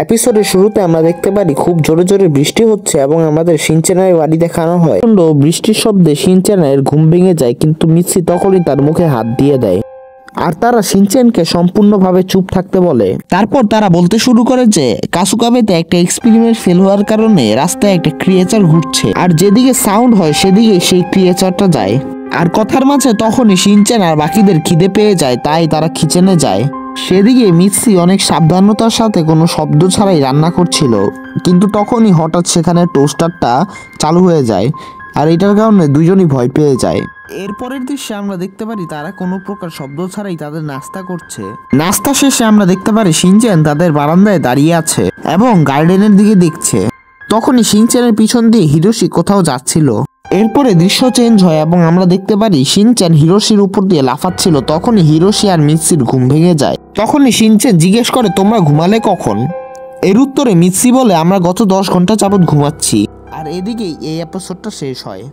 এপিসোডের শুরুতে আমরা দেখতে পারি খুব জোরে জোরে বৃষ্টি হচ্ছে এবং আমাদের শিনচ্যানের বাড়ি দেখানো হয়। বৃষ্টির শব্দে শিনচ্যানের ঘুম ভেঙে যায়, কিন্তু মিৎসি তখনই তার মুখে হাত দিয়ে দেয় আর তারা শিনচ্যানকে সম্পূর্ণভাবে চুপ থাকতে বলে। তারপর তারা বলতে শুরু করে যে কাসুকাবেতে একটা এক্সপেরিমেন্ট ফেল হওয়ার কারণে রাস্তায় একটা ক্রিয়েচার ঘুরছে, আর যেদিকে সাউন্ড হয় সেদিকে সেই ক্রিয়েচারটা যায়। আর কথার মাঝে তখনই শিনচ্যান আর বাকিদের খিদে পেয়ে যায়, তাই তারা কিচেনে যায়। সেদিকে মিৎসি অনেক সাবধানতার সাথে কোনো শব্দ ছাড়াই রান্না করছিল, কিন্তু তখনই হঠাৎ সেখানে টোস্টারটা চালু হয়ে যায়, আর এটার কারণে দুজনই ভয় পেয়ে যায়। এরপরের দৃশ্যে আমরা দেখতে পারি তারা কোনো প্রকার শব্দ ছাড়াই তাদের নাস্তা করছে। নাস্তা শেষে আমরা দেখতে পারি শিনচ্যান তাদের বারান্দায় দাঁড়িয়ে আছে এবং গার্ডেনের দিকে দেখছে। তখনই শিনচ্যানের পিছন দিয়ে হিরোশি কোথাও যাচ্ছিল। এরপরে দৃশ্য চেঞ্জ হয় এবং আমরা দেখতে পারি শিনচ্যান হিরোশির উপর দিয়ে লাফাচ্ছিল। তখনই হিরোশি আর মিৎসির ঘুম ভেঙে যায়। তখনই শিনচ্যান জিজ্ঞেস করে, তোমরা ঘুমালে কখন? এর উত্তরে মিৎসি বলে, আমরা গত 10 ঘন্টা যাবৎ ঘুমাচ্ছি। আর এদিকেই এই এপিসোডটা শেষ হয়।